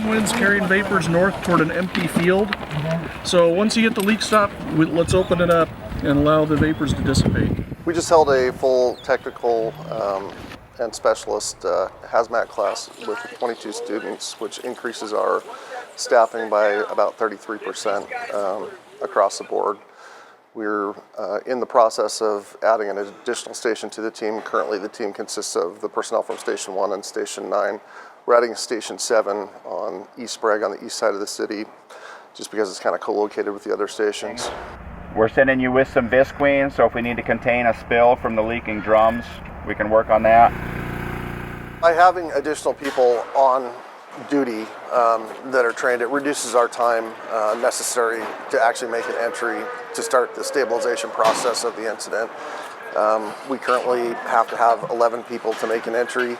strong winds carrying vapors north toward an empty field. So once you get the leak stopped, let's open it up and allow the vapors to dissipate. We just held a full technical and specialist hazmat class with 22 students, which increases our staffing by about 33% across the board. We're in the process of adding an additional station to the team. Currently the team consists of the personnel from Station 1 and Station 9. We're adding Station 7 on East Sprague on the east side of the city, just because it's kind of co-located with the other stations. We're sending you with some visqueen, so if we need to contain a spill from the leaking drums, we can work on that. By having additional people on duty that are trained, it reduces our time necessary to actually make an entry to start the stabilization process of the incident. We currently have to have 11 people to make an entry.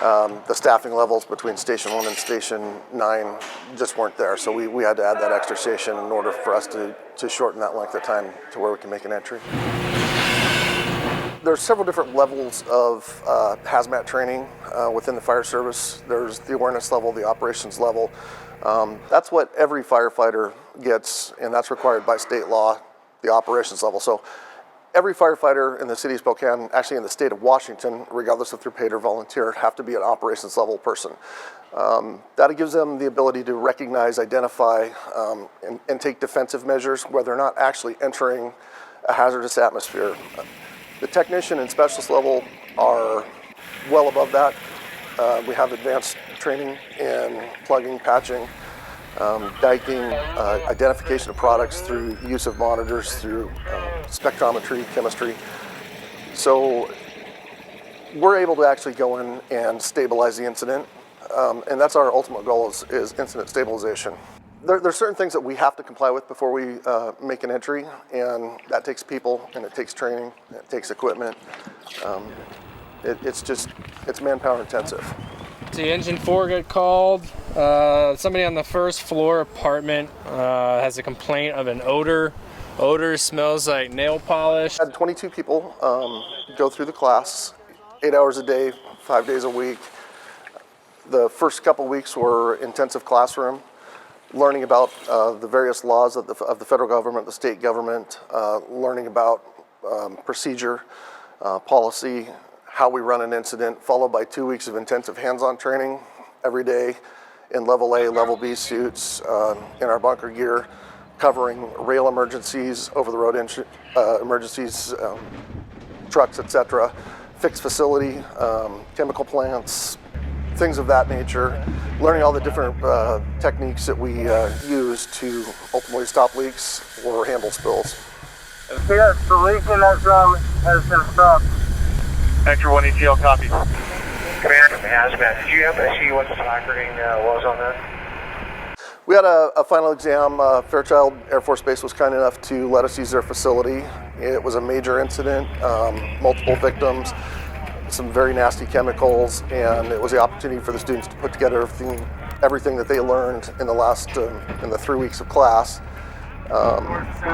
The staffing levels between Station 1 and Station 9 just weren't there, so we had to add that extra station in order for us to shorten that length of time to where we can make an entry. There's several different levels of hazmat training within the fire service. There's the awareness level, the operations level. That's what every firefighter gets, and that's required by state law, the operations level. So every firefighter in the city of Spokane, actually in the state of Washington, regardless if they're paid or volunteer, have to be an operations level person. That gives them the ability to recognize, identify, and take defensive measures where they're not actually entering a hazardous atmosphere. The technician and specialist level are well above that. We have advanced training in plugging, patching, diking, identification of products through use of monitors, through spectrometry, chemistry. So we're able to actually go in and stabilize the incident, and that's our ultimate goal is incident stabilization. There's certain things that we have to comply with before we make an entry, and that takes people, and it takes training, and it takes equipment. It's manpower intensive. The engine 4 got called. Somebody on the first floor apartment has a complaint of an odor. Odor smells like nail polish. I had 22 people go through the class, 8 hours a day, 5 days a week. The first couple weeks were intensive classroom, learning about the various laws of the federal government, the state government, learning about procedure, policy, how we run an incident, followed by 2 weeks of intensive hands-on training every day in level A, level B suits, in our bunker gear, covering rail emergencies, over-the-road emergencies, trucks, etc., fixed facility, chemical plants, things of that nature, learning all the different techniques that we use to ultimately stop leaks or handle spills. Yes, the leak in that drum has been stopped. Hector 1 ETL, copy. Commander from Hazmat, did you happen to see what the flag rating was on that? We had a final exam. Fairchild Air Force Base was kind enough to let us use their facility. It was a major incident, multiple victims, some very nasty chemicals, and it was the opportunity for the students to put together everything that they learned in the 3 weeks of class,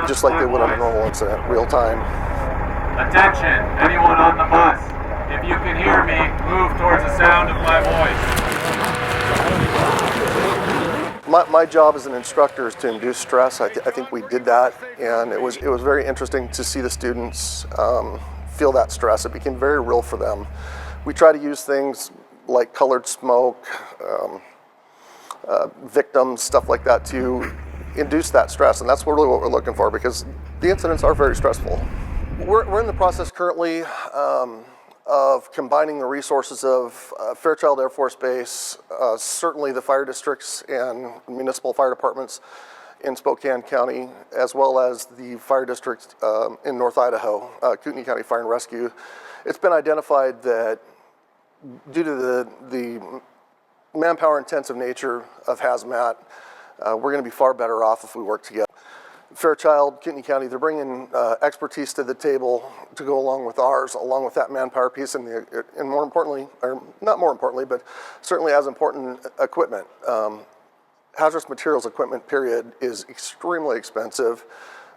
just like they would on a normal incident, real time. Attention, anyone on the bus. If you can hear me, move towards the sound of my voice. My job as an instructor is to induce stress. I think we did that, and it was very interesting to see the students feel that stress. It became very real for them. We try to use things like colored smoke, victims, stuff like that to induce that stress, and that's really what we're looking for, because the incidents are very stressful. We're in the process currently of combining the resources of Fairchild Air Force Base, certainly the fire districts and municipal fire departments in Spokane County, as well as the fire district in North Idaho, Kootenai County Fire and Rescue. It's been identified that due to the manpower intensive nature of hazmat, we're going to be far better off if we work together. Fairchild, Kootenai County, they're bringing expertise to the table to go along with ours, along with that manpower piece, and more importantly, or not more importantly, but certainly as important, equipment. Hazardous materials equipment, period, is extremely expensive.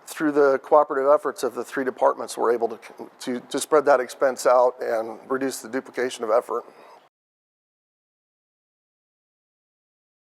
Through the cooperative efforts of the 3 departments, we're able to spread that expense out and reduce the duplication of effort.